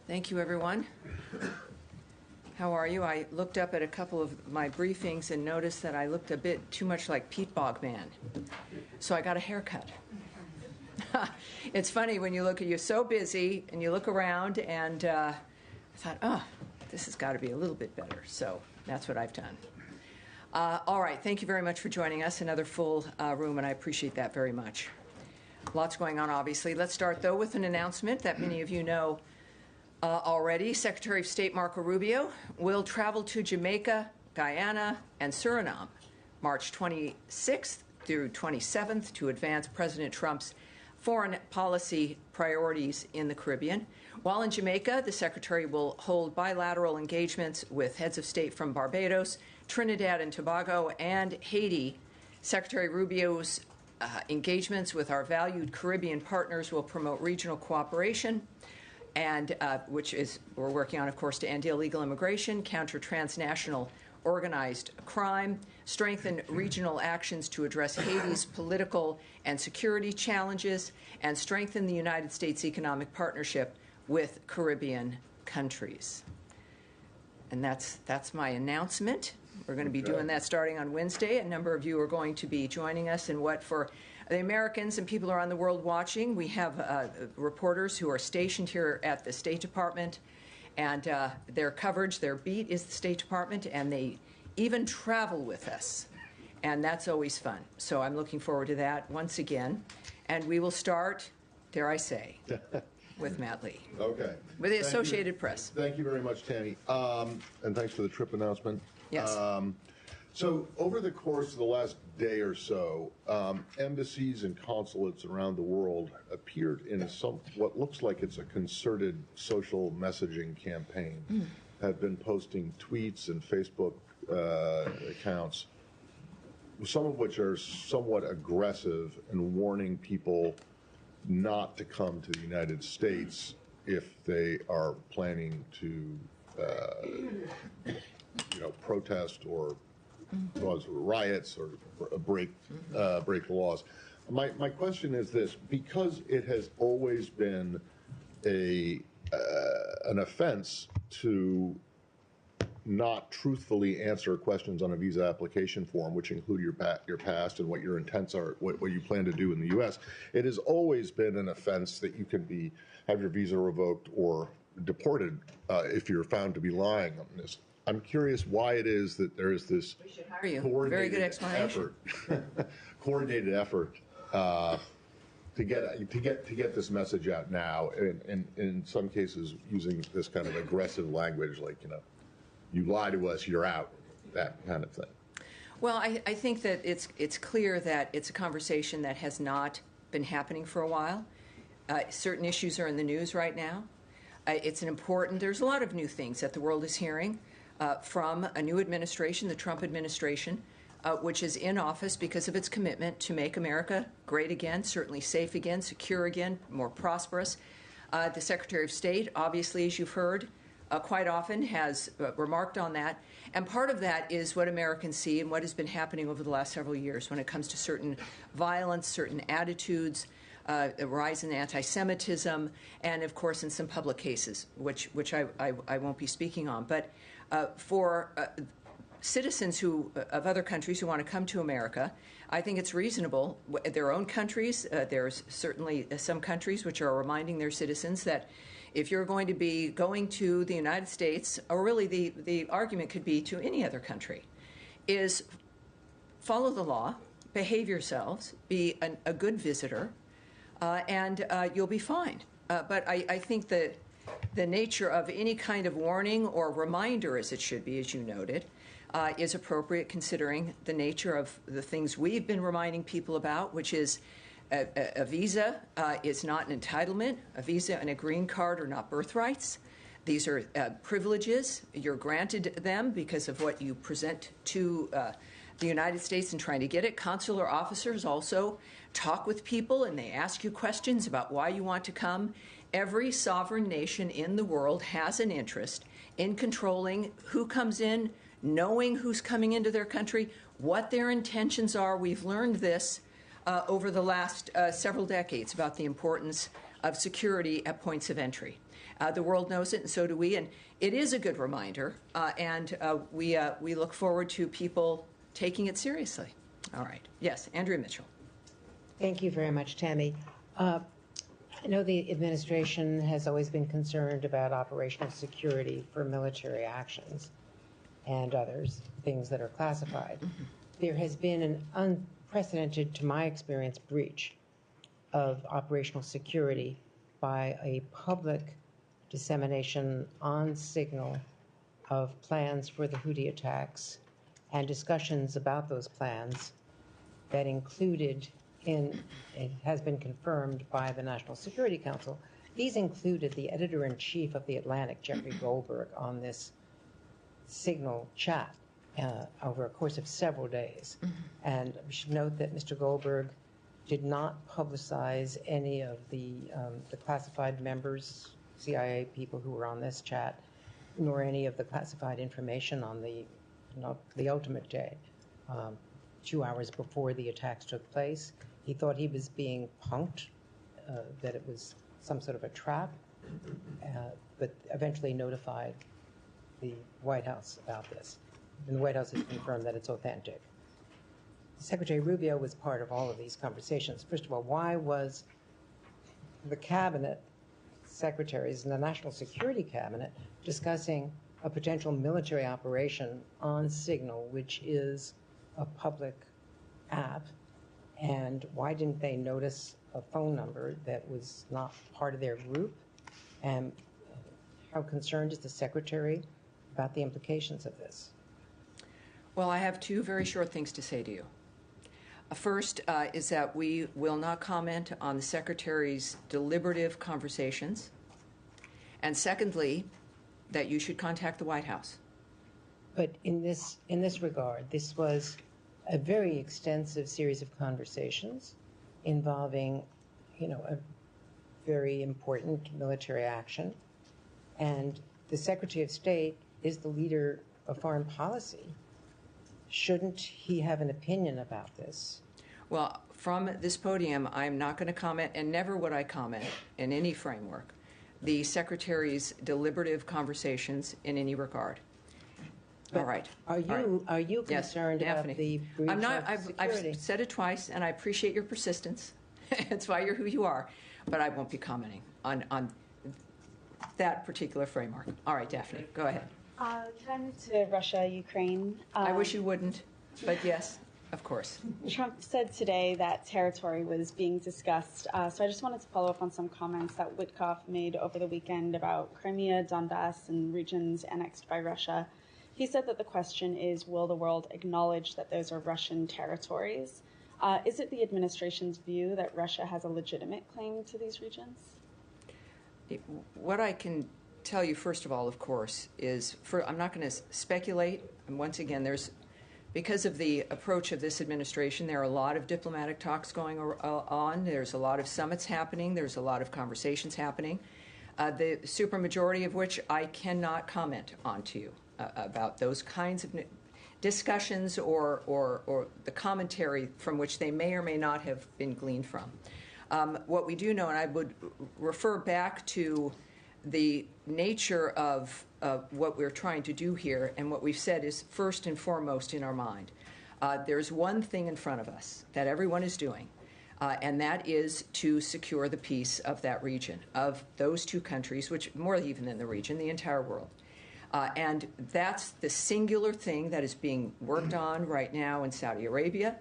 Thank you, everyone. How are you? I looked up at a couple of my briefings and noticed that I looked a bit too much like Pete Bogman. So I got a haircut. It's funny when you look at, you're so busy and you look around, and I thought, oh, this has got to be a little bit better. So that's what I've done. All right, thank you very much for joining us. Another full room, and I appreciate that very much. Lots going on, obviously. Let's start, though, with an announcement that many of you know already. Secretary of State Marco Rubio will travel to Jamaica, Guyana, and Suriname March 26th through 27th to advance President Trump's foreign policy priorities in the Caribbean. While in Jamaica, the Secretary will hold bilateral engagements with heads of state from Barbados, Trinidad and Tobago, and Haiti. Secretary Rubio's engagements with our valued Caribbean partners will promote regional cooperation, and which is we're working on, of course, to end illegal immigration, counter transnational organized crime, strengthen regional actions to address Haiti's political and security challenges, and strengthen the United States economic partnership with Caribbean countries. And that's my announcement. We're going to be doing that starting on Wednesday. A number of you are going to be joining us in what, for the Americans and people around the world watching, we have reporters who are stationed here at the State Department, and their coverage, their beat is the State Department, and they even travel with us, and that's always fun. So I'm looking forward to that once again, and we will start, dare I say, with Matt Lee. Okay. With the Associated Press. Thank you very much, Tammy, and thanks for the trip announcement. Yes. So over the course of the last day or so, embassies and consulates around the world appeared in what looks like it's a concerted social messaging campaign, have been posting tweets and Facebook accounts, some of which are somewhat aggressive and warning people not to come to the United States if they are planning to protest or cause riots or break the laws. My question is this: because it has always been an offense to not truthfully answer questions on a visa application form, which include your past and what your intents are, what you plan to do in the U.S. It has always been an offense that you can have your visa revoked or deported if you're found to be lying on this. I'm curious why it is that there is this coordinated effort to get this message out now, and in some cases using this kind of aggressive language, like, you lie to us, you're out, that kind of thing. Well, I think that it's clear that it's a conversation that has not been happening for a while. Certain issues are in the news right now. There's a lot of new things that the world is hearing from a new administration, the Trump administration, which is in office because of its commitment to make America great again, certainly safe again, secure again, more prosperous. The Secretary of State, obviously, as you've heard, quite often has remarked on that. And part of that is what Americans see and what has been happening over the last several years when it comes to certain violence, certain attitudes, a rise in anti-Semitism, and, of course, in some public cases, which I won't be speaking on. But for citizens of other countries who want to come to America, I think it's reasonable. Their own countries, there's certainly some countries which are reminding their citizens that if you're going to be going to the United States, or really the argument could be to any other country, is follow the law, behave yourselves, be a good visitor, and you'll be fine. But I think that the nature of any kind of warning or reminder, as it should be, as you noted, is appropriate considering the nature of the things we've been reminding people about, which is a visa is not an entitlement. A visa and a green card are not birthrights. These are privileges. You're granted them because of what you present to the United States in trying to get it. Consular officers also talk with people, and they ask you questions about why you want to come. Every sovereign nation in the world has an interest in controlling who comes in, knowing who's coming into their country, what their intentions are. We've learned this over the last several decades about the importance of security at points of entry. The world knows it, and so do we, and it is a good reminder, and we look forward to people taking it seriously. All right. Yes, Andrea Mitchell. Thank you very much, Tammy. I know the administration has always been concerned about operational security for military actions and others, things that are classified. Mm-hmm. There has been an unprecedented, to my experience, breach of operational security by a public dissemination on signal of plans for the Houthi attacks and discussions about those plans that included, it has been confirmed by the National Security Council, these included the editor-in-chief of The Atlantic, Jeffrey Goldberg, on this signal chat over a course of several days. Mm-hmm. And we should note that Mr. Goldberg did not publicize any of the classified members, CIA people who were on this chat, nor any of the classified information on the ultimate day, 2 hours before the attacks took place. He thought he was being punked, that it was some sort of a trap, but eventually notified the White House about this. And the White House has confirmed that it's authentic. Secretary Rubio was part of all of these conversations. First of all, why was the cabinet secretaries and the National Security Cabinet discussing a potential military operation on Signal, which is a public app? And why didn't they notice a phone number that was not part of their group? And how concerned is the Secretary about the implications of this? Well, I have two very short things to say to you. First is that we will not comment on the Secretary's deliberative conversations. And secondly, that you should contact the White House. But in this regard, this was a very extensive series of conversations involving, a very important military action. And the Secretary of State is the leader of foreign policy. Shouldn't he have an opinion about this? Well, from this podium, I'm not going to comment, and never would I comment in any framework, the Secretary's deliberative conversations in any regard. But all right. Are you concerned yes, about the breach I'm not, of security? I've said it twice, and I appreciate your persistence. That's why you're who you are. But I won't be commenting on that particular framework. All right, Daphne, go ahead. Can I move to Russia, Ukraine? I wish you wouldn't, but yes, of course. Trump said today that territory was being discussed. So I just wanted to follow up on some comments that Witkoff made over the weekend about Crimea, Donbass, and regions annexed by Russia. He said that the question is, will the world acknowledge that those are Russian territories? Is it the administration's view that Russia has a legitimate claim to these regions? What I can tell you, first of all, of course, is I'm not going to speculate. And once again, because of the approach of this administration, there are a lot of diplomatic talks going on. There's a lot of summits happening. There's a lot of conversations happening, the supermajority of which I cannot comment on to you about those kinds of discussions or the commentary from which they may or may not have been gleaned from. What we do know, and I would refer back to the nature of what we're trying to do here, and what we've said is first and foremost in our mind. There's one thing in front of us that everyone is doing, and that is to secure the peace of that region, of those two countries, which more even than the region, the entire world. And that's the singular thing that is being worked on right now in Saudi Arabia.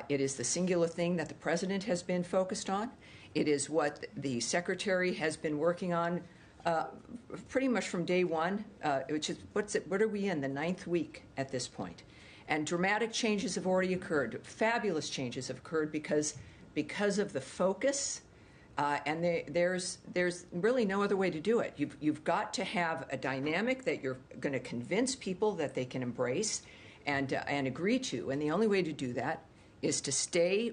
It is the singular thing that the president has been focused on. It is what the secretary has been working on pretty much from day one, which is, what are we in, the 9th week at this point. And dramatic changes have already occurred. Fabulous changes have occurred because of the focus, and there's really no other way to do it. You've got to have a dynamic that you're going to convince people that they can embrace and agree to. And the only way to do that is to stay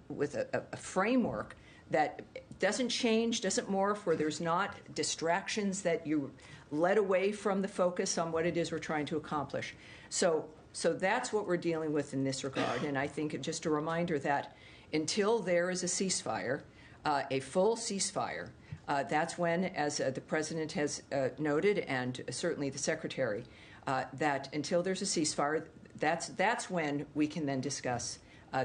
with a framework that doesn't change, doesn't morph, where there's not distractions that you led away from the focus on what it is we're trying to accomplish. So that's what we're dealing with in this regard. And I think just a reminder that until there is a ceasefire, a full ceasefire, that's when, as the President has noted, and certainly the Secretary, that until there's a ceasefire, that's when we can then discuss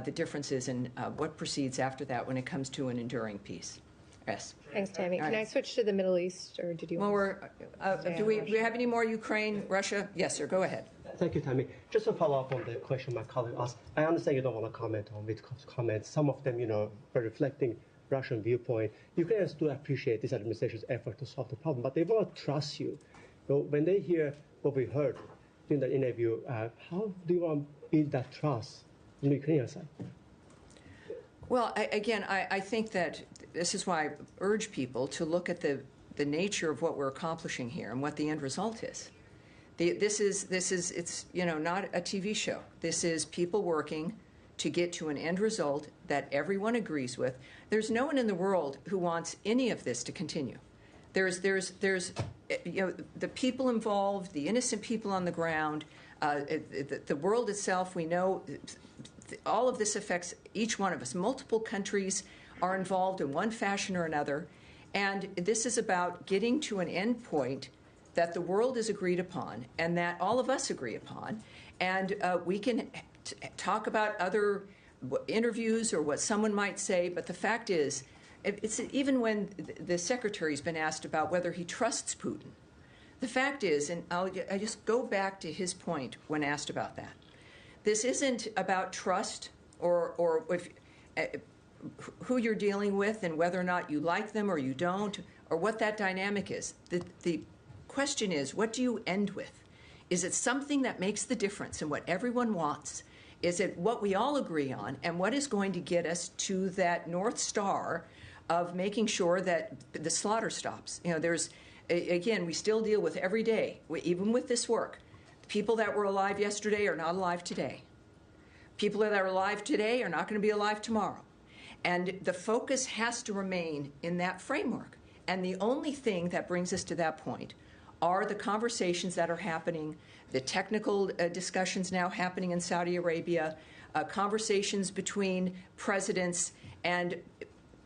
the differences in what proceeds after that when it comes to an enduring peace. Yes. Thanks, Tammy. All Can right. I switch to the Middle East, or did you Well, want do we have any more Ukraine, Russia? Yes, sir. Go ahead. Thank you, Tammy. Just to follow up on the question my colleague asked, I understand you don't want to comment on Witkoff's comments. Some of them, are reflecting Russian viewpoint. Ukrainians do appreciate this administration's effort to solve the problem, but they want to trust you. When they hear what we heard during the interview, how do you want to build that trust on the Ukrainian side? Well, I think that this is why I urge people to look at the nature of what we're accomplishing here and what the end result is. It's not a TV show. This is people working to get to an end result that everyone agrees with. There's no one in the world who wants any of this to continue. There's the people involved, the innocent people on the ground, the world itself. We know all of this affects each one of us. Multiple countries are involved in one fashion or another, and this is about getting to an end point that the world has agreed upon and that all of us agree upon. And we can talk about other interviews or what someone might say, but the fact is, it's even when the Secretary's been asked about whether he trusts Putin, the fact is, and I just go back to his point when asked about that, this isn't about trust or if, who you're dealing with and whether or not you like them or you don't, or what that dynamic is. The question is, what do you end with? Is it something that makes the difference in what everyone wants? Is it what we all agree on, and what is going to get us to that North Star of making sure that the slaughter stops? We still deal with every day, even with this work. People that were alive yesterday are not alive today. People that are alive today are not going to be alive tomorrow. And the focus has to remain in that framework. And the only thing that brings us to that point are the conversations that are happening, the technical discussions now happening in Saudi Arabia, conversations between presidents, and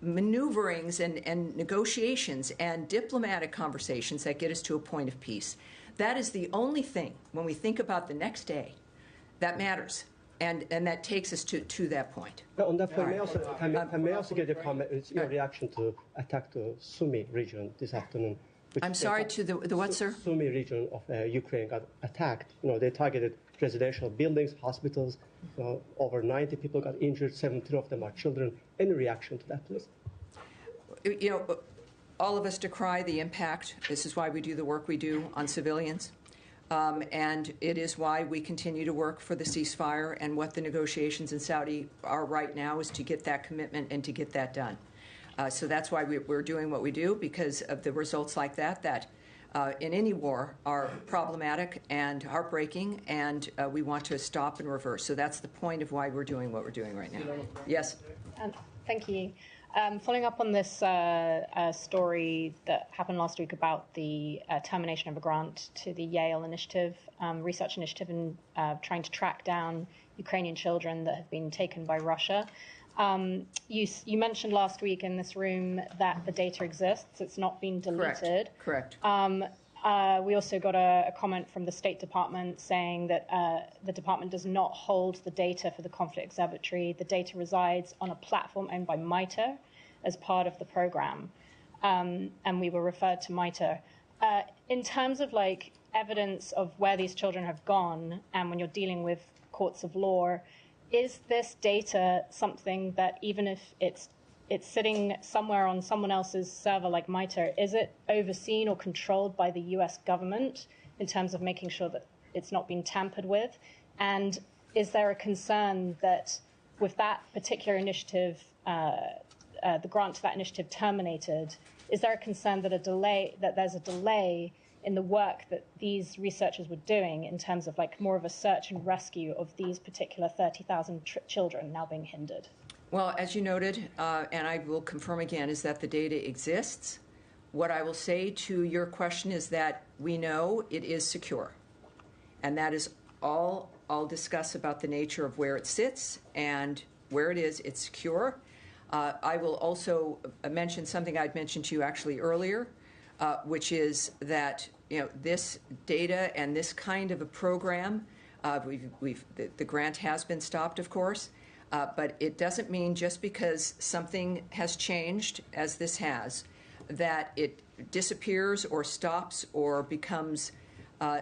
maneuverings and negotiations and diplomatic conversations that get us to a point of peace. That is the only thing, when we think about the next day, that matters. And that takes us to that point. But on that point, may I also get your comment, your reaction to attack the Sumy region this afternoon? I'm sorry, to the what, sir? Sumy region of Ukraine got attacked. They targeted residential buildings, hospitals. Over 90 people got injured. 17 of them are children. Any reaction to that, please? All of us decry the impact. This is why we do the work we do on civilians. And it is why we continue to work for the ceasefire, and what the negotiations in Saudi are right now is to get that commitment and to get that done. So that's why we're doing what we do, because of the results like that in any war are problematic and heartbreaking, and we want to stop and reverse. So that's the point of why we're doing what we're doing right now. Yes? Thank you. Following up on this story that happened last week about the termination of a grant to the Yale initiative, research initiative, in trying to track down Ukrainian children that have been taken by Russia. You mentioned last week in this room that the data exists. It's not been deleted. Correct. We also got a comment from the State Department saying that the department does not hold the data for the conflict observatory. The data resides on a platform owned by MITRE as part of the program, and we were referred to MITRE. In terms of evidence of where these children have gone, and when you're dealing with courts of law, is this data something that, even if it's sitting somewhere on someone else's server like MITRE, is it overseen or controlled by the US government in terms of making sure that it's not being tampered with? And is there a concern that with that particular initiative, the grant to that initiative terminated, is there a concern that there's a delay in the work that these researchers were doing in terms of more of a search and rescue of these particular 30,000 children now being hindered? Well, as you noted, and I will confirm again, is that the data exists. What I will say to your question is that we know it is secure. And that is all I'll discuss about the nature of where it sits and where it is. It's secure. I will also mention something I'd mentioned to you actually earlier, which is that this data and this kind of a program, the grant has been stopped, of course, but it doesn't mean just because something has changed, as this has, that it disappears or stops or becomes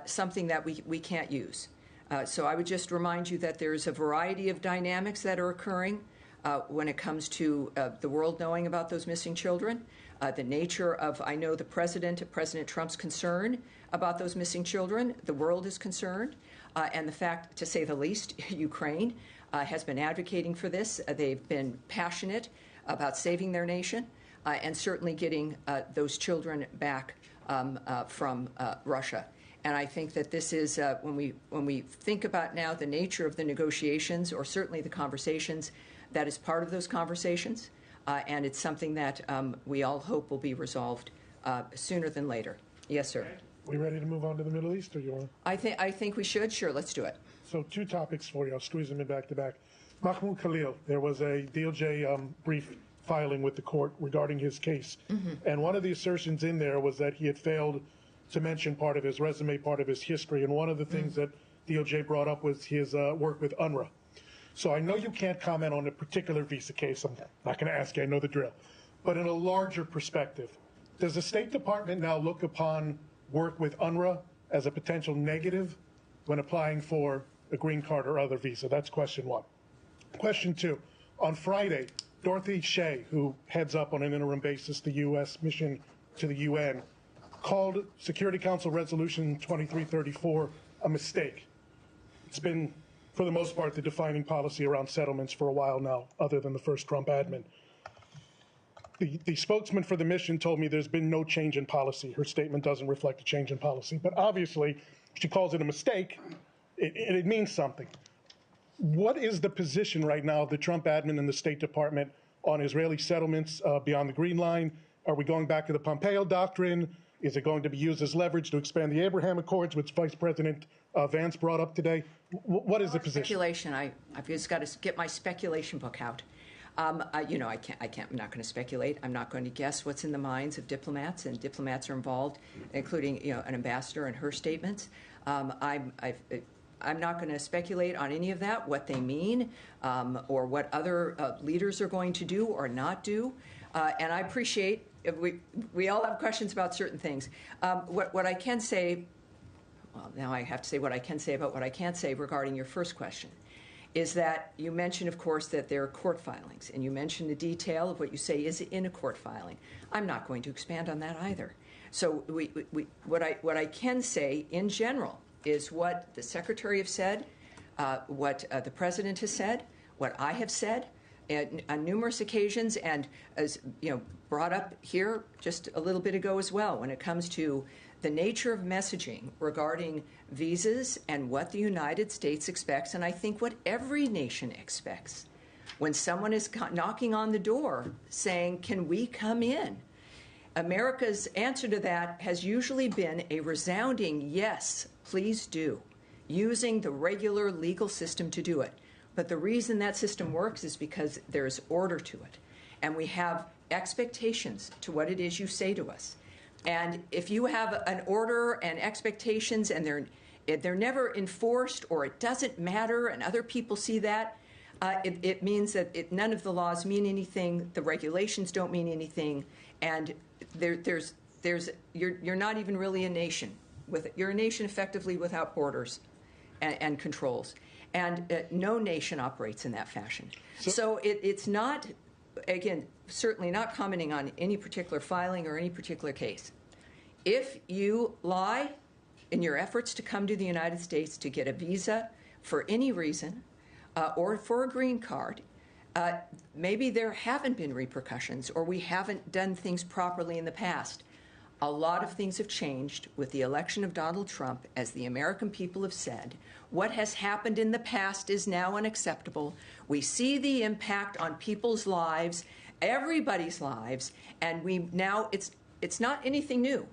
something that we can't use. So I would just remind you that there's a variety of dynamics that are occurring when it comes to the world knowing about those missing children. The nature of, I know, President Trump's concern about those missing children. The world is concerned. And the fact, to say the least, Ukraine has been advocating for this. They've been passionate about saving their nation and certainly getting those children back from Russia. And I think that this is, when we think about now the nature of the negotiations, or certainly the conversations, that is part of those conversations. And it's something that we all hope will be resolved sooner than later. Yes, sir. We ready to move on to the Middle East, or you want? I think we should. Sure, let's do it. So 2 topics for you. I'll squeeze them in back to back. Mahmoud Khalil, there was a DOJ brief filing with the court regarding his case. And one of the assertions in there was that he had failed to mention part of his resume, part of his history. And one of the things that DOJ brought up was his work with UNRWA. So I know you can't comment on a particular visa case. I'm not going to ask you. I know the drill. But in a larger perspective, does the State Department now look upon work with UNRWA as a potential negative when applying for a green card or other visa? That's question 1. Question 2, on Friday, Dorothy Shea, who heads up on an interim basis the U.S. mission to the UN, called Security Council Resolution 2334 a mistake. It's been, for the most part, the defining policy around settlements for a while now, other than the first Trump admin. The spokesman for the mission told me there's been no change in policy. Her statement doesn't reflect a change in policy. But obviously, she calls it a mistake. It means something. What is the position right now of the Trump admin and the State Department on Israeli settlements beyond the Green Line? Are we going back to the Pompeo doctrine? Is it going to be used as leverage to expand the Abraham Accords, which Vice President Vance brought up today? What is the position? Speculation. I've just got to get my speculation book out. I'm not going to speculate. I'm not going to guess what's in the minds of diplomats, and diplomats are involved, including an ambassador and her statements. I'm not going to speculate on any of that, what they mean, or what other leaders are going to do or not do. And I appreciate we all have questions about certain things. What I can say, well, now I have to say what I can say about what I can't say regarding your first question, is that you mentioned, of course, that there are court filings, and you mentioned the detail of what you say is in a court filing. I'm not going to expand on that either. So what I can say in general is what the Secretary has said, what the President has said, what I have said on numerous occasions, and as brought up here just a little bit ago as well, when it comes to the nature of messaging regarding visas and what the United States expects, and I think what every nation expects. When someone is knocking on the door saying, can we come in? America's answer to that has usually been a resounding yes, please do, using the regular legal system to do it. But the reason that system works is because there's order to it. And we have expectations to what it is you say to us. And if you have an order and expectations and they're never enforced, or it doesn't matter and other people see that, it means that none of the laws mean anything, the regulations don't mean anything, and you're not even really a nation. You're a nation effectively without borders and controls. And no nation operates in that fashion. So it's not, again, certainly not commenting on any particular filing or any particular case. If you lie in your efforts to come to the United States to get a visa for any reason or for a green card, maybe there haven't been repercussions or we haven't done things properly in the past. A lot of things have changed with the election of Donald Trump, as the American people have said. What has happened in the past is now unacceptable. We see the impact on people's lives, everybody's lives, and it's not anything new.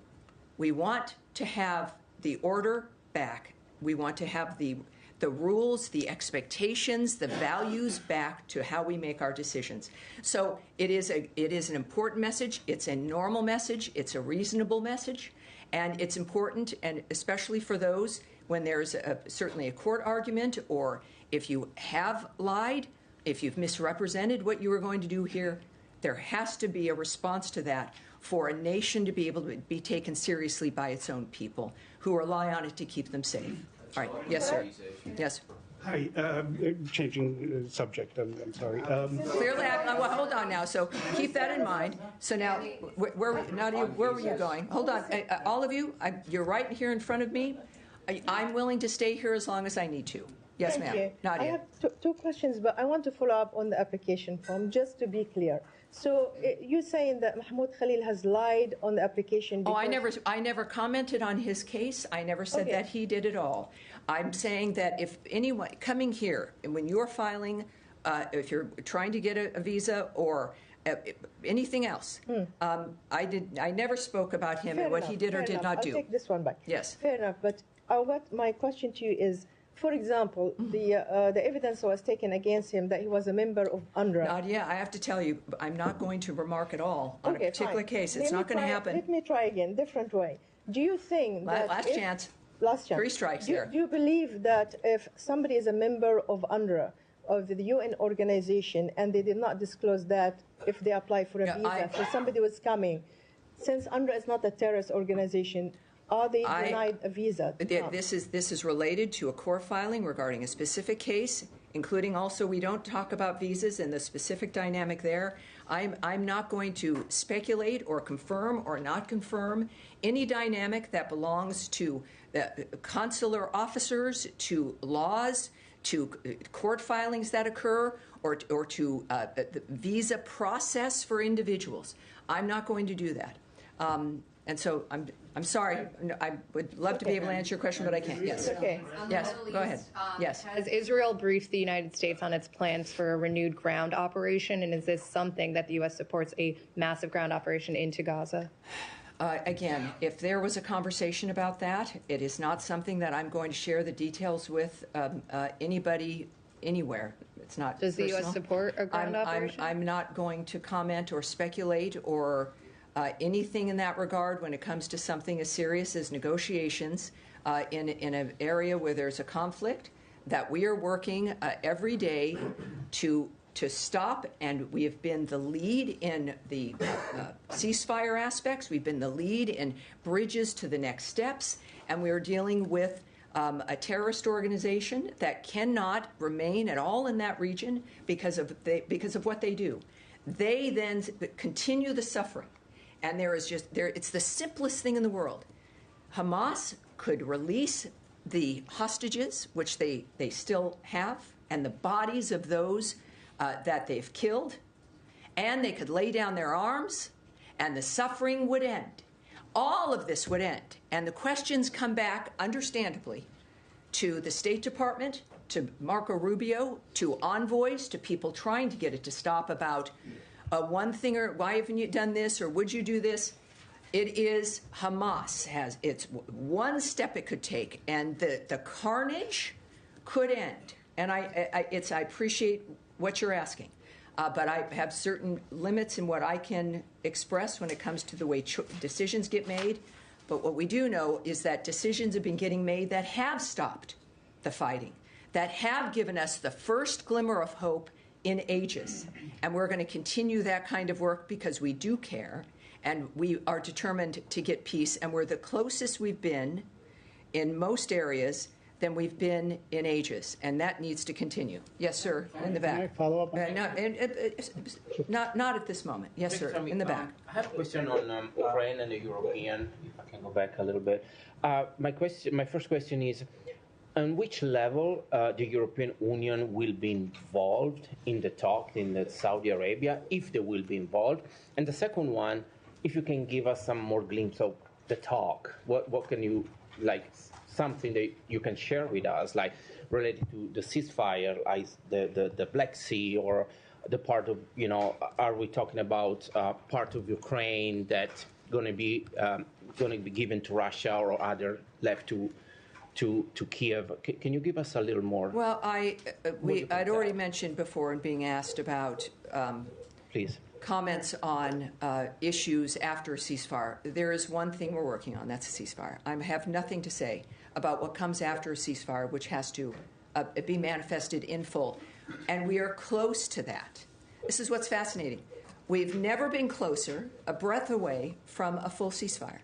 We want to have the order back. We want to have the the rules, the expectations, the values back to how we make our decisions. So it is an important message. It's a normal message. It's a reasonable message. And it's important, and especially for those when there's certainly a court argument, or if you have lied, if you've misrepresented what you were going to do here, there has to be a response to that for a nation to be able to be taken seriously by its own people who rely on it to keep them safe. All right. Yes, sir. Yes. Hi. Changing subject. I'm sorry. Clearly, well, hold on now. So keep that in mind. So now, Nadia, where were you going? Hold on. All of you, you're right here in front of me. I'm willing to stay here as long as I need to. Yes, ma'am. Thank you. Nadia. I have two questions, but I want to follow up on the application form, just to be clear. So you're saying that Mahmoud Khalil has lied on the application? Oh, I never commented on his case. I never said that he did at all. I'm saying that if anyone coming here, and when you're filing, if you're trying to get a visa or anything else, I never spoke about him and what he did or did not do. I'll take this one back. Yes. Fair enough. But my question to you is, for example, the evidence was taken against him that he was a member of UNRWA. Nadia, I have to tell you, I'm not going to remark at all on a particular case. It's not going to happen. Let me try again, different way. Do you think that last chance? Three strikes there. Do you believe that if somebody is a member of UNRWA, of the UN organization, and they did not disclose that if they apply for a visa, so somebody was coming, since UNRWA is not a terrorist organization, are they denied a visa? This is related to a court filing regarding a specific case, including also we don't talk about visas and the specific dynamic there. I'm not going to speculate or confirm or not confirm any dynamic that belongs to consular officers, to laws, to court filings that occur, or to the visa process for individuals. I'm not going to do that. And so I'm sorry. I would love to be able to answer your question, but I can't. Yes. Okay. Yes. Go ahead. Yes. Has Israel briefed the United States on its plans for a renewed ground operation, and is this something that the U.S. supports, a massive ground operation into Gaza? Again, if there was a conversation about that, it is not something that I'm going to share the details with anybody anywhere. It's not. Does personal. the U.S. support a ground operation? I'm not going to comment or speculate or anything in that regard when it comes to something as serious as negotiations in an area where there's a conflict that we are working every day to stop, and we have been the lead in the ceasefire aspects. We've been the lead in bridges to the next steps, and we are dealing with a terrorist organization that cannot remain at all in that region because of what they do. They then continue the suffering, and it's the simplest thing in the world. Hamas could release the hostages, which they still have, and the bodies of those that they've killed, and they could lay down their arms, and the suffering would end. All of this would end, and the questions come back, understandably, to the State Department, to Marco Rubio, to envoys, to people trying to get it to stop about one thing, or why haven't you done this, or would you do this? It is Hamas it's one step it could take, and the carnage could end. And I appreciate what you're asking, but I have certain limits in what I can express when it comes to the way decisions get made. But what we do know is that decisions have been getting made that have stopped the fighting, that have given us the first glimmer of hope in ages. And we're going to continue that kind of work because we do care, and we are determined to get peace. And we're the closest we've been in most areas than we've been in ages, and that needs to continue. Yes, sir, in the back. Can I follow up? Not at this moment. Yes, sir, in the back. I have a question on Ukraine and the European, if I can go back a little bit. My first question is, on which level the European Union will be involved in the talk in Saudi Arabia, if they will be involved? And the second one, if you can give us some more glimpse of the talk, what can you, like, something that you can share with us, like related to the ceasefire, like the Black Sea, or the part of, are we talking about part of Ukraine that's going to be given to Russia, or other left to to Kiev. Can you give us a little more? Well, I'd already mentioned before in being asked about please comments on issues after a ceasefire. There is one thing we're working on, that's a ceasefire. I have nothing to say about what comes after a ceasefire, which has to be manifested in full. And we are close to that. This is what's fascinating. We've never been closer, a breath away from a full ceasefire.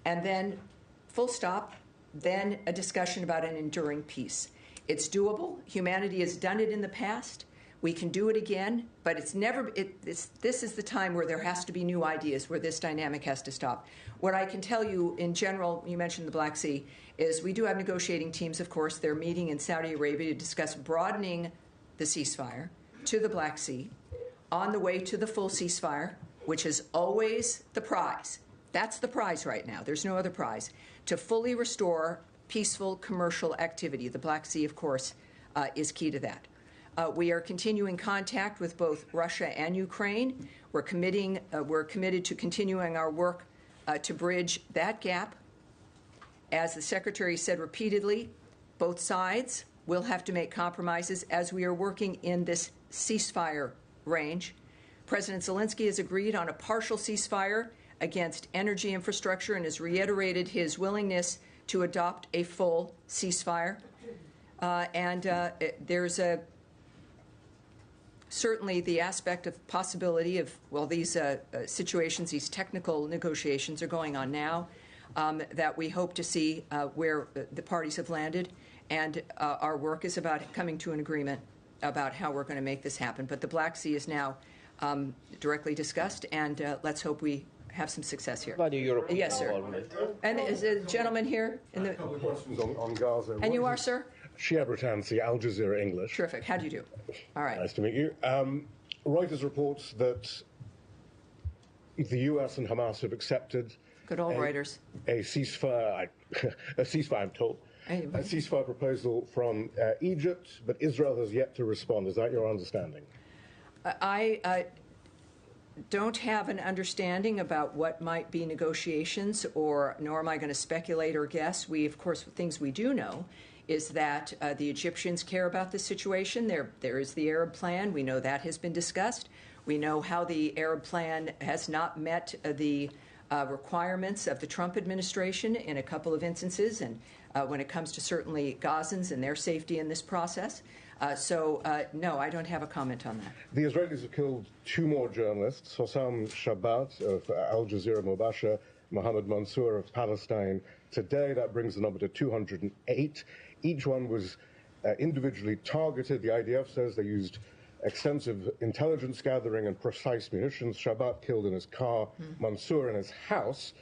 And then, full stop, then a discussion about an enduring peace. It's doable. Humanity has done it in the past. We can do it again, but this is the time where there has to be new ideas, where this dynamic has to stop. What I can tell you in general, you mentioned the Black Sea, is we do have negotiating teams, of course. They're meeting in Saudi Arabia to discuss broadening the ceasefire to the Black Sea on the way to the full ceasefire, which is always the prize. That's the prize right now. There's no other prize. To fully restore peaceful commercial activity. The Black Sea, of course, is key to that. We are continuing contact with both Russia and Ukraine. We're committed to continuing our work to bridge that gap. As the Secretary said repeatedly, both sides will have to make compromises as we are working in this ceasefire range. President Zelensky has agreed on a partial ceasefire against energy infrastructure and has reiterated his willingness to adopt a full ceasefire. There's certainly the aspect of possibility of, well, these situations, these technical negotiations are going on now, that we hope to see where the parties have landed. And our work is about coming to an agreement about how we're going to make this happen. But the Black Sea is now directly discussed, and let's hope we have some success here. About the European yes, sir. involvement. And is a gentleman here? In the... A couple of questions on Gaza. And you are, sir? Shia Britansi, Al Jazeera English. Terrific. How do you do? All right. Nice to meet you. Reuters reports that the U.S. and Hamas have accepted good old Reuters. A ceasefire, I'm told, a ceasefire proposal from Egypt, but Israel has yet to respond. Is that your understanding? I don't have an understanding about what might be negotiations, nor am I going to speculate or guess. Of course, things we do know is that the Egyptians care about this situation. There is the Arab plan. We know that has been discussed. We know how the Arab plan has not met the requirements of the Trump administration in a couple of instances, and when it comes to certainly Gazans and their safety in this process. No, I don't have a comment on that. The Israelis have killed two more journalists, Hossam Shabbat of Al Jazeera Mubasher, Mohammed Mansour of Palestine Today. That brings the number to 208. Each one was individually targeted. The IDF says they used extensive intelligence gathering and precise munitions. Shabbat killed in his car, Mansour in his house.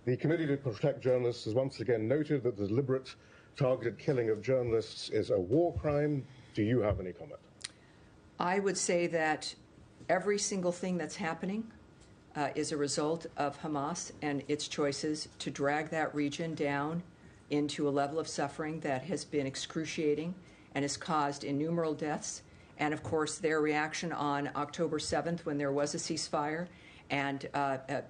The Committee to Protect Journalists has once again noted that the deliberate targeted killing of journalists is a war crime. Do you have any comment? I would say that every single thing that's happening is a result of Hamas and its choices to drag that region down into a level of suffering that has been excruciating and has caused innumerable deaths. And, of course, their reaction on October 7th when there was a ceasefire and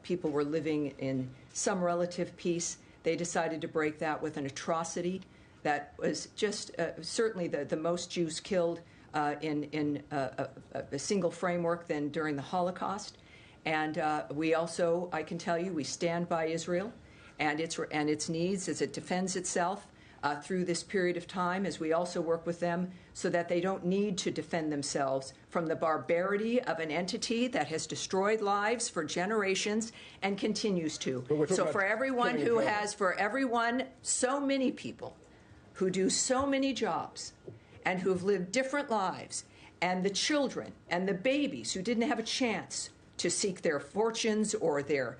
people were living in some relative peace, they decided to break that with an atrocity that was just certainly the most Jews killed in a single framework than during the Holocaust. And we also, I can tell you, we stand by Israel and its needs as it defends itself through this period of time, as we also work with them so that they don't need to defend themselves from the barbarity of an entity that has destroyed lives for generations and continues to. So for everyone, so many people who do so many jobs and who have lived different lives, and the children and the babies who didn't have a chance to seek their fortunes or their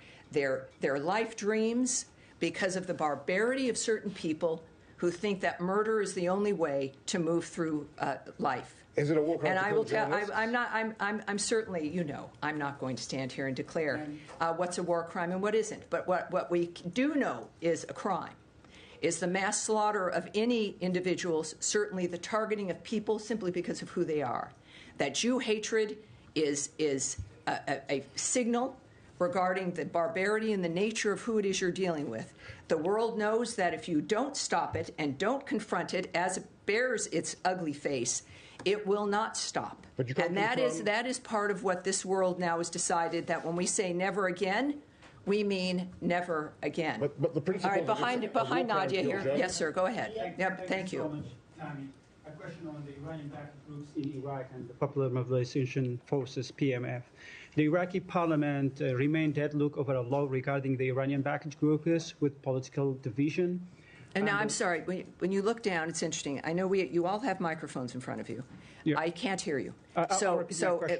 life dreams because of the barbarity of certain people who think that murder is the only way to move through life. Is it a war crime? And I will tell. I'm certainly. I'm not going to stand here and declare what's a war crime and what isn't. But what we do know is a crime is the mass slaughter of any individuals. Certainly, the targeting of people simply because of who they are. That Jew hatred is a signal regarding the barbarity and the nature of who it is you're dealing with. The world knows that if you don't stop it and don't confront it as it bears its ugly face, it will not stop. And that is part of what this world now has decided, that when we say never again, we mean never again. But the principle. All right, behind Nadia here. Yes, sir, go ahead. Thank you. So much, Tammy. A question on the Iranian-backed groups in Iraq and the Popular Mobilization Forces, PMF. The Iraqi parliament remained deadlocked over a law regarding the Iranian-backed groups with political division. And now, I'm sorry, when you look down, it's interesting. I know you all have microphones in front of you. Yeah. I can't hear you. So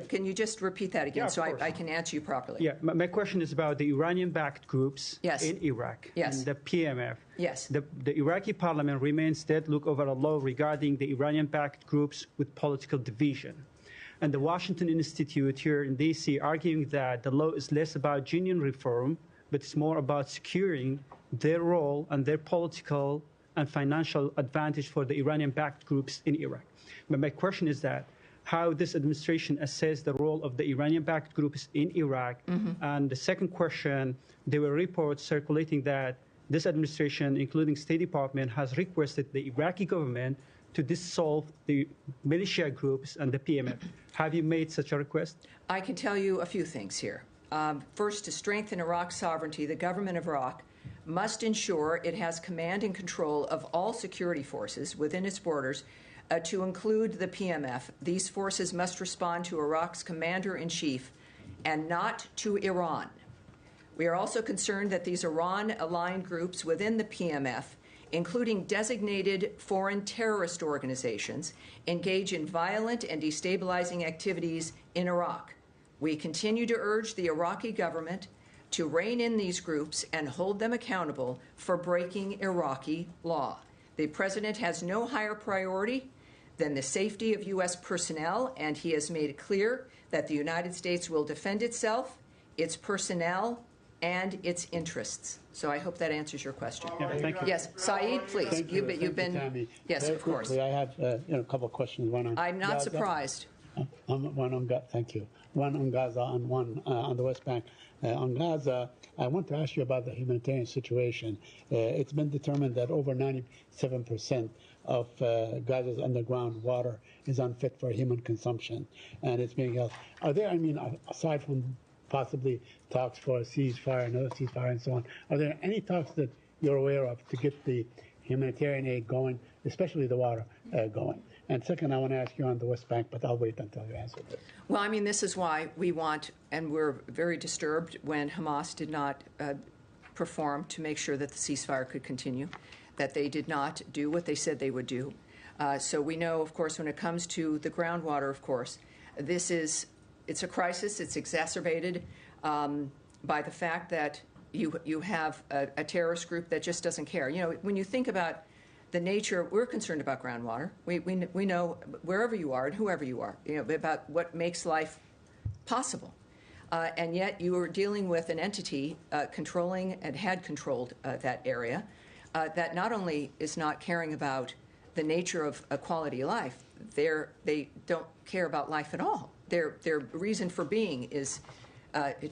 can you just repeat that again so I can answer you properly? Yeah, my question is about the Iranian-backed groups in Iraq and the PMF. Yes. The Iraqi parliament remains deadlocked over a law regarding the Iranian-backed groups with political division. And the Washington Institute here in D.C. arguing that the law is less about genuine reform, but it's more about securing their role and their political and financial advantage for the Iranian-backed groups in Iraq. But my question is that how this administration assess the role of the Iranian-backed groups in Iraq. And the second question, there were reports circulating that this administration, including State Department, has requested the Iraqi government to dissolve the militia groups and the PMF. Have you made such a request? I can tell you a few things here. First, to strengthen Iraq's sovereignty, the government of Iraq must ensure it has command and control of all security forces within its borders, to include the PMF. These forces must respond to Iraq's commander-in-chief and not to Iran. We are also concerned that these Iran-aligned groups within the PMF, including designated foreign terrorist organizations, engage in violent and destabilizing activities in Iraq. We continue to urge the Iraqi government to rein in these groups and hold them accountable for breaking Iraqi law. The president has no higher priority than the safety of U.S. personnel, and he has made it clear that the United States will defend itself, its personnel, and its interests. So I hope that answers your question. Yeah, thank you. Yes, Saeed, please. You've been. Tammy. Yes, Very of course. Quickly, I have a couple of questions. One on. I'm not Gaza. surprised. Thank you. One on Gaza and one on the West Bank. On Gaza, I want to ask you about the humanitarian situation. It's been determined that over 97% of Gaza's underground water is unfit for human consumption, and it's being held. Are there, aside from possibly talks for a ceasefire, another ceasefire, and so on, are there any talks that you're aware of to get the humanitarian aid going, especially the water going? And second, I want to ask you on the West Bank, but I'll wait until you answer this. Well, this is why we want, and we're very disturbed when Hamas did not perform to make sure that the ceasefire could continue, that they did not do what they said they would do. So we know, of course, when it comes to the groundwater, of course, it's a crisis. It's exacerbated by the fact that you have a terrorist group that just doesn't care. When you think about the nature, we're concerned about groundwater. We know wherever you are and whoever you are, about what makes life possible. And yet you are dealing with an entity controlling and had controlled that area that not only is not caring about the nature of a quality of life, they don't care about life at all. Their reason for being is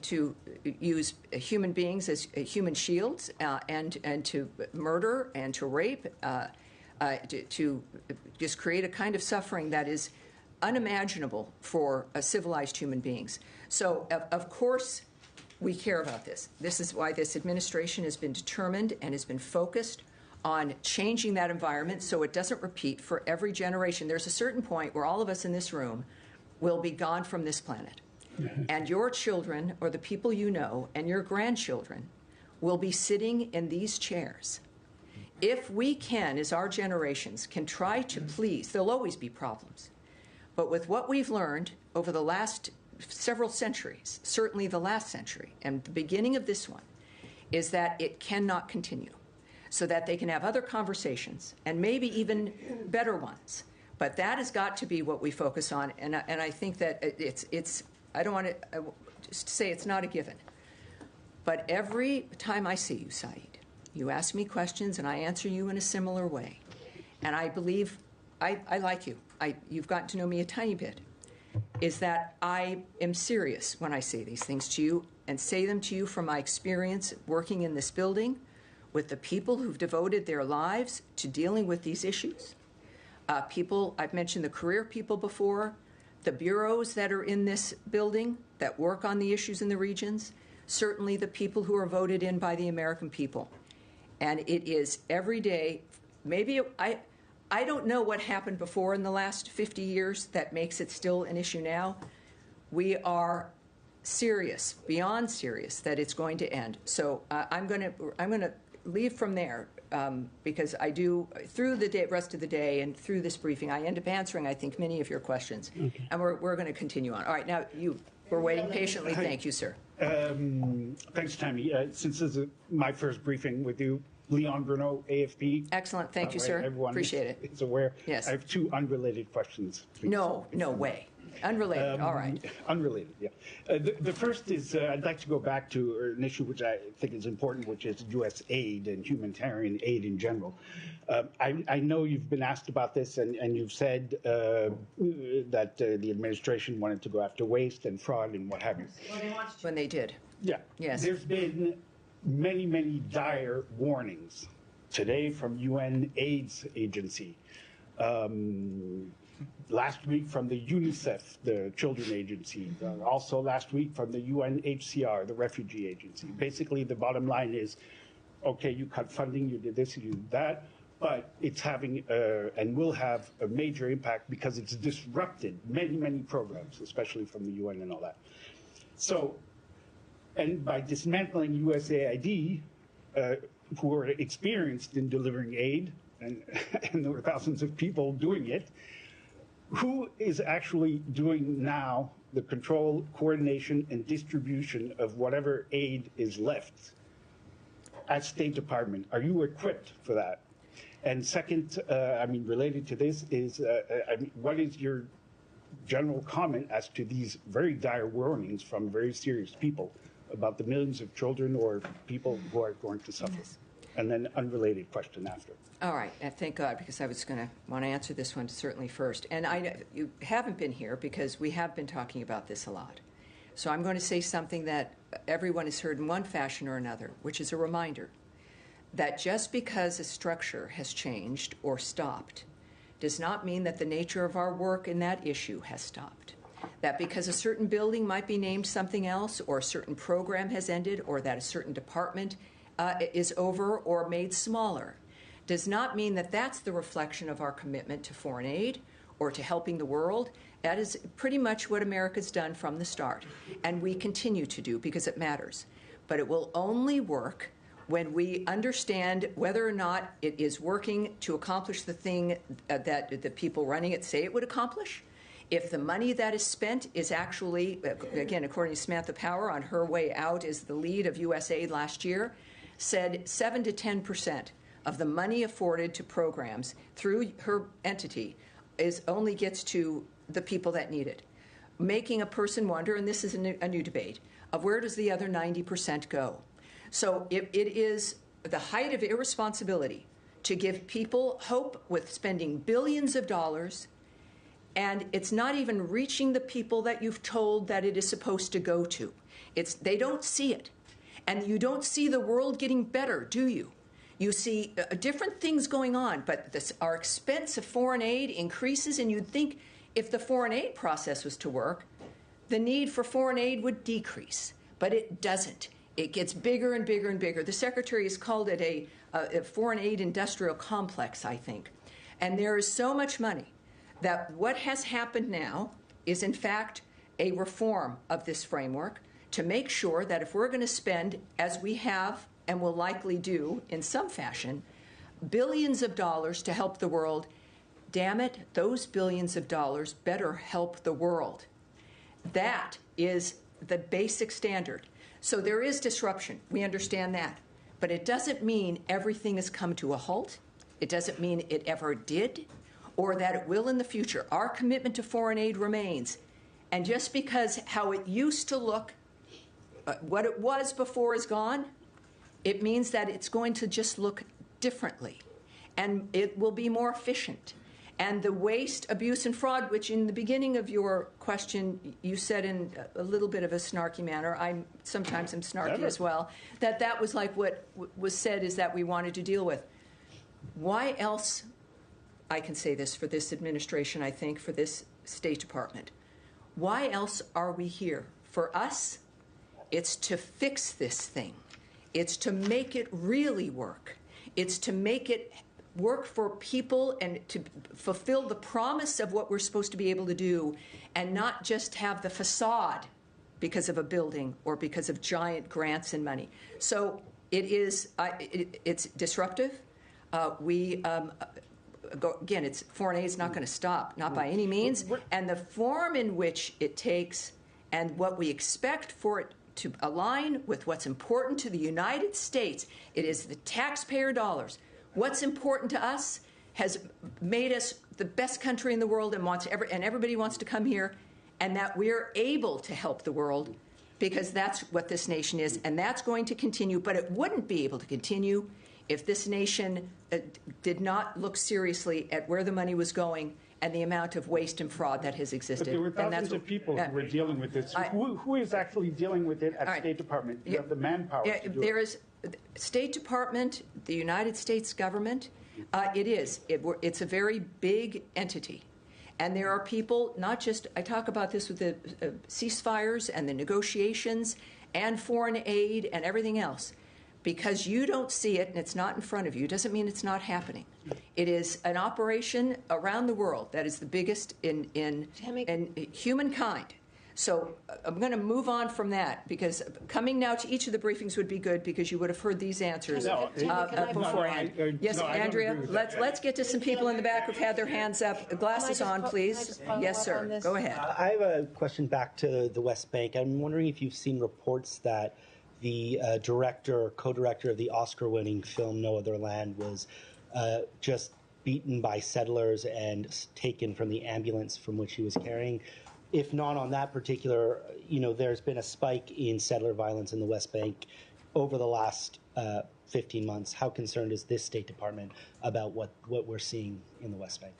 to use human beings as human shields and to murder and to rape, to just create a kind of suffering that is unimaginable for civilized human beings. So, of course, we care about this. This is why this administration has been determined and has been focused on changing that environment so it doesn't repeat for every generation. There's a certain point where all of us in this room will be gone from this planet. And your children, or the people you know, and your grandchildren will be sitting in these chairs. If we can, as our generations, can try to please, there'll always be problems. But with what we've learned over the last several centuries, certainly the last century, and the beginning of this one, is that it cannot continue, so that they can have other conversations, and maybe even better ones. But that has got to be what we focus on, and I think that it's I don't want to just say it's not a given. But every time I see you, Saeed, you ask me questions and I answer you in a similar way. And I believe I like you. You've gotten to know me a tiny bit. Is that I am serious when I say these things to you. and say them to you from my experience working in this building with the people who've devoted their lives to dealing with these issues. People, I've mentioned the career people before, the bureaus that are in this building that work on the issues in the regions, certainly the people who are voted in by the American people. And it is every day, maybe I don't know what happened before in the last 50 years that makes it still an issue now. We are serious, beyond serious, that it's going to end. So I'm going to leave from there because I do, through the rest of the day and through this briefing, I end up answering, I think, many of your questions. Okay. And we're going to continue on. All right, now we're waiting patiently. Thank you, sir. Thanks, Tammy. Since this is my first briefing with you, Leon Bruno, AFP. Excellent. Thank you, sir. Everyone appreciate is aware. Yes. I have two unrelated questions. Please. No way. Unrelated. All right. Unrelated, yeah. The first is I'd like to go back to an issue which I think is important, which is U.S. aid and humanitarian aid in general. I know you've been asked about this, and you've said that the administration wanted to go after waste and fraud and what have you. Well, they wanted to. When they did. Yeah. Yes. There's been many dire warnings today from UN AIDS agency. Last week from the UNICEF, the children agency. Also last week from the UNHCR, the refugee agency. Basically, the bottom line is, okay, you cut funding, you did this, you did that, but it's having and will have a major impact because it's disrupted many programs, especially from the UN and all that. So, and by dismantling USAID, who are experienced in delivering aid, and there were thousands of people doing it, who is actually doing now the control, coordination, and distribution of whatever aid is left at State Department? Are you equipped for that? And second, related to this is, what is your general comment as to these very dire warnings from very serious people about the millions of children or people who are going to suffer? Yes. And then unrelated question after. All right, thank God, because I was going to want to answer this one certainly first. And you haven't been here because we have been talking about this a lot. So I'm going to say something that everyone has heard in one fashion or another, which is a reminder that just because a structure has changed or stopped does not mean that the nature of our work in that issue has stopped. That because a certain building might be named something else, or a certain program has ended, or that a certain department is over or made smaller, does not mean that that's the reflection of our commitment to foreign aid or to helping the world. That is pretty much what America's done from the start, and we continue to do because it matters. But it will only work when we understand whether or not it is working to accomplish the thing that the people running it say it would accomplish. If the money that is spent is actually, again, according to Samantha Power on her way out as the lead of USAID last year, said 7 to 10% of the money afforded to programs through her entity only gets to the people that need it, making a person wonder, and this is a new debate, of where does the other 90% go? So it is the height of irresponsibility to give people hope with spending billions of dollars, and it's not even reaching the people that you've told that it is supposed to go to. They don't see it. And you don't see the world getting better, do you? You see different things going on, but our expense of foreign aid increases, and you'd think if the foreign aid process was to work, the need for foreign aid would decrease. But it doesn't. It gets bigger and bigger and bigger. The Secretary has called it a foreign aid industrial complex, I think. And there is so much money that what has happened now is, in fact, a reform of this framework to make sure that if we're going to spend, as we have and will likely do in some fashion, billions of dollars to help the world, damn it, those billions of dollars better help the world. That is the basic standard. So there is disruption. We understand that. But it doesn't mean everything has come to a halt. It doesn't mean it ever did, or that it will in the future. Our commitment to foreign aid remains. And just because how it used to look, what it was before is gone, it means that it's going to just look differently. And it will be more efficient. And the waste, abuse, and fraud, which in the beginning of your question you said in a little bit of a snarky manner, sometimes I'm snarky as well, that was like what was said is that we wanted to deal with. Why else, I can say this for this administration, I think, for this State Department, why else are we here? For us, it's to fix this thing. It's to make it really work. It's to make it work for people and to fulfill the promise of what we're supposed to be able to do, and not just have the facade because of a building or because of giant grants and money. So it's disruptive. Again, it's foreign aid is not going to stop, not by any means. And the form in which it takes and what we expect for it to align with what's important to the United States, it is the taxpayer dollars. What's important to us has made us the best country in the world, and everybody wants to come here, and that we're able to help the world because that's what this nation is, and that's going to continue. But it wouldn't be able to continue if this nation did not look seriously at where the money was going and the amount of waste and fraud that has existed. But there were thousands of people who were dealing with this. Who is actually dealing with it at State Department? You have the manpower to do there it. is State Department, the United States government. It's a very big entity. And there are people, not just, I talk about this with the ceasefires and the negotiations and foreign aid and everything else. Because you don't see it and it's not in front of you doesn't mean it's not happening. It is an operation around the world that is the biggest in humankind. So I'm going to move on from that because coming now to each of the briefings would be good because you would have heard these answers beforehand. Yes, Andrea, let's get to some people in the back who've had their hands up. Glasses on, please. Yes, sir. Go ahead. I have a question back to the West Bank. I'm wondering if you've seen reports that the co-director of the Oscar-winning film No Other Land was just beaten by settlers and taken from the ambulance from which he was carrying. If not on that particular, there's been a spike in settler violence in the West Bank over the last 15 months. How concerned is this State Department about what we're seeing in the West Bank?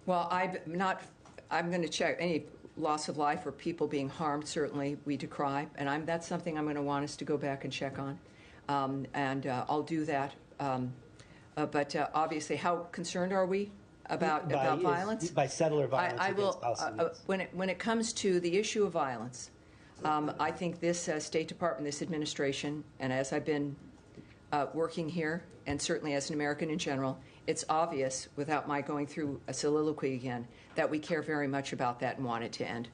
Well, I'm going to check any loss of life or people being harmed. Certainly, we decry, and that's something I'm going to want us to go back and check on, and I'll do that. But obviously, how concerned are we about violence? By settler violence against Palestinians. When it comes to the issue of violence, I think this State Department, this administration, and as I've been working here, and certainly as an American in general, it's obvious, without my going through a soliloquy again, that we care very much about that and want it to end.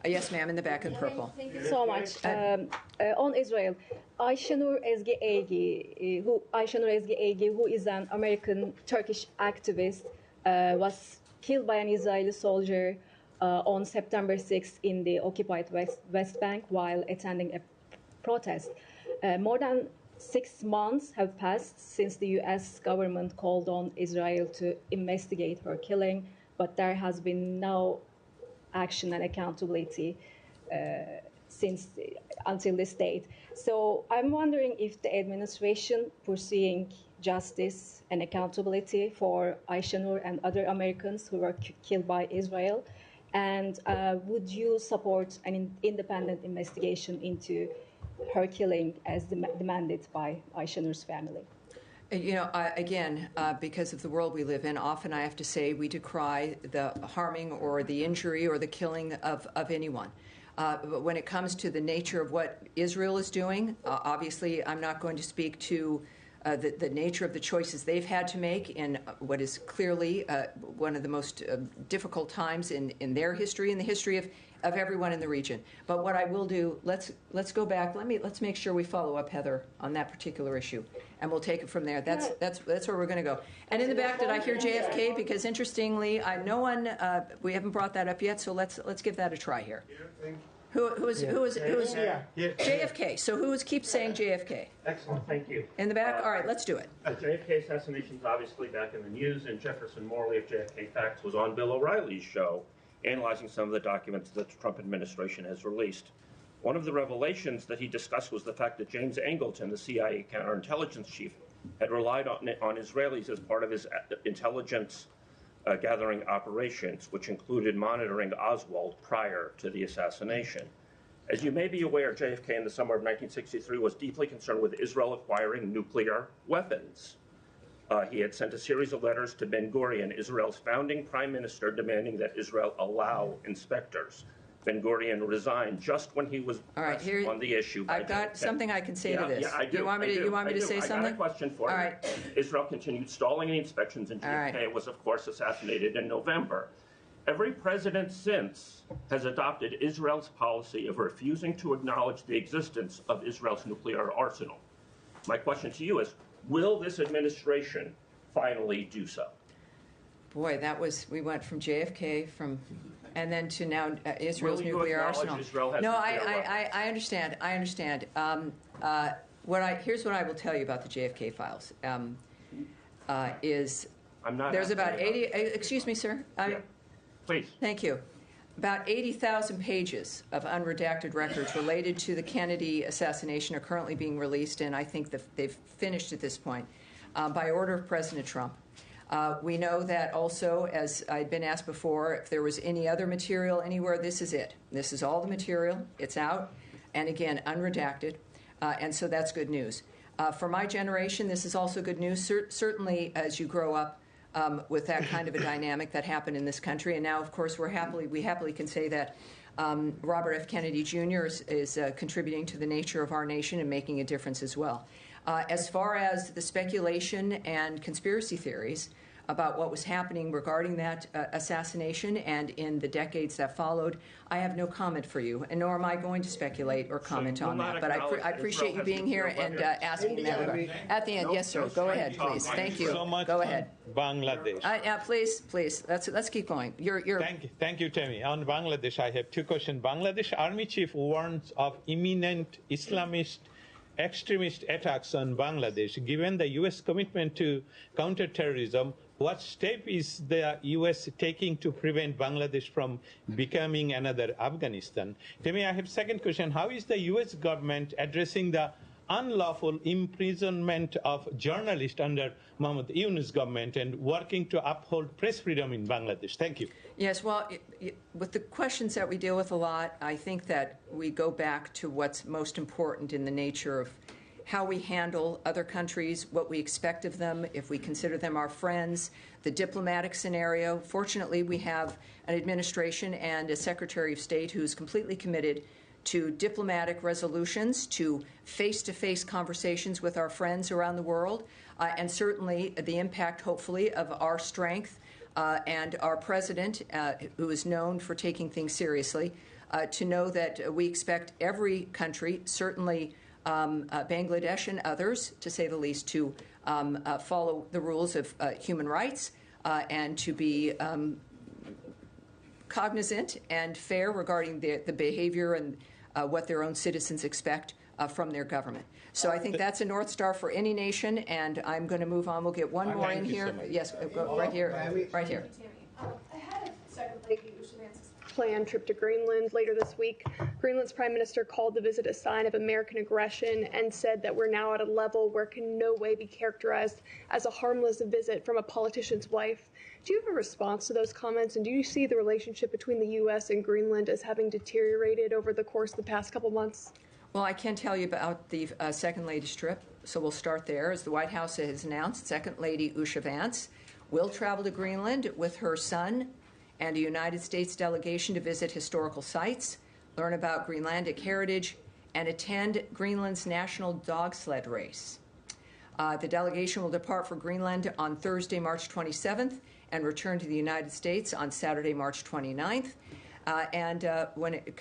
Yes, ma'am, in the back in purple. Thank you so much. On Israel, Ayşenur Ezgi Egi, who is an American Turkish activist, was killed by an Israeli soldier on September 6th in the occupied West Bank while attending a protest. More than 6 months have passed since the U.S. government called on Israel to investigate her killing, but there has been no action and accountability until this date. So I'm wondering if the administration pursuing justice and accountability for Ayşenur and other Americans who were killed by Israel, and would you support an independent investigation into her killing as demanded by Ayşenur's family? Because of the world we live in, often I have to say we decry the harming or the injury or the killing of anyone. But when it comes to the nature of what Israel is doing, obviously I'm not going to speak to the nature of the choices they've had to make in what is clearly one of the most difficult times in their history, in the history of everyone in the region. But what I will do, let's go back. Let's make sure we follow up, Heather, on that particular issue, and we'll take it from there. That's where we're going to go. And in the back, did I hear JFK? Because interestingly, we haven't brought that up yet. So let's give that a try here. Who is JFK? So who keeps saying JFK? Excellent, thank you. In the back? All right, let's do it. JFK assassination is obviously back in the news, and Jefferson Morley of JFK Facts was on Bill O'Reilly's show, analyzing some of the documents that the Trump administration has released. One of the revelations that he discussed was the fact that James Angleton, the CIA counterintelligence chief, had relied on Israelis as part of his intelligence gathering operations, which included monitoring Oswald prior to the assassination. As you may be aware, JFK in the summer of 1963 was deeply concerned with Israel acquiring nuclear weapons. He had sent a series of letters to Ben-Gurion, Israel's founding prime minister, demanding that Israel allow inspectors. Ben-Gurion resigned just when he was pressed on the issue. I've got something I can say to this. Yeah, I do. You want me to say something? I got a question for you. All right. Israel continued stalling the inspections, and JFK was, of course, assassinated in November. Every president since has adopted Israel's policy of refusing to acknowledge the existence of Israel's nuclear arsenal. My question to you is, will this administration finally do so? Boy, we went from JFK and then to now Israel's nuclear arsenal. No, I understand. I understand. Here's what I will tell you about the JFK files. There's about 80. Excuse me, sir. Please. Thank you. About 80,000 pages of unredacted records related to the Kennedy assassination are currently being released, and I think they've finished at this point by order of President Trump. We know that also, as I'd been asked before, if there was any other material anywhere, this is it. This is all the material. It's out, and again, unredacted, and so that's good news. For my generation, this is also good news, certainly as you grow up with that kind of a dynamic that happened in this country. And now, of course, we happily can say that Robert F. Kennedy Jr. is contributing to the nature of our nation and making a difference as well. As far as the speculation and conspiracy theories about what was happening regarding that assassination and in the decades that followed, I have no comment for you, and nor am I going to speculate or comment on that. But I appreciate you being here and asking that. At the end, yes, sir. Go ahead, please. Thank you. So much Go ahead. Bangladesh. Please. Let's keep going. Thank you, Tammy. On Bangladesh, I have two questions. Bangladesh Army Chief warns of imminent Islamist extremist attacks on Bangladesh. Given the U.S. commitment to counterterrorism, what step is the U.S. taking to prevent Bangladesh from becoming another Afghanistan? Tammy, I have second question. How is the U.S. government addressing the unlawful imprisonment of journalists under Mohammed Yunus government and working to uphold press freedom in Bangladesh? Thank you. Yes, well, with the questions that we deal with a lot, I think that we go back to what's most important in the nature of how we handle other countries, what we expect of them, if we consider them our friends, the diplomatic scenario. Fortunately, we have an administration and a Secretary of State who's completely committed to diplomatic resolutions, to face-to-face conversations with our friends around the world, and certainly the impact, hopefully, of our strength and our president, who is known for taking things seriously, to know that we expect every country, certainly Bangladesh and others, to say the least, to follow the rules of human rights and to be cognizant and fair regarding the behavior and what their own citizens expect from their government. So I think that's a North Star for any nation, and I'm going to move on. We'll get one more in here. So yes, go right here. Right here. Ahead of Second Lady Ushavance's planned trip to Greenland later this week, Greenland's prime minister called the visit a sign of American aggression and said that we're now at a level where it can in no way be characterized as a harmless visit from a politician's wife. Do you have a response to those comments, and do you see the relationship between the U.S. and Greenland as having deteriorated over the course of the past couple months? Well, I can tell you about the Second Lady's trip, so we'll start there. As the White House has announced, Second Lady Usha Vance will travel to Greenland with her son and a United States delegation to visit historical sites, learn about Greenlandic heritage, and attend Greenland's national dog sled race. The delegation will depart for Greenland on Thursday, March 27th, and return to the United States on Saturday, March 29th. When it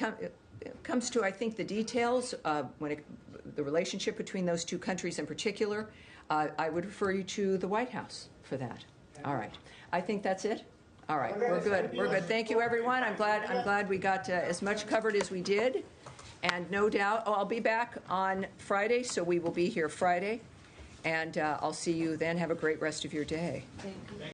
comes to, I think, the details, the relationship between those two countries in particular, I would refer you to the White House for that. All right. I think that's it. All right. We're good. We're good. Thank you, everyone. I'm glad we got as much covered as we did. And no doubt, I'll be back on Friday, so we will be here Friday. And I'll see you then. Have a great rest of your day. Thank you.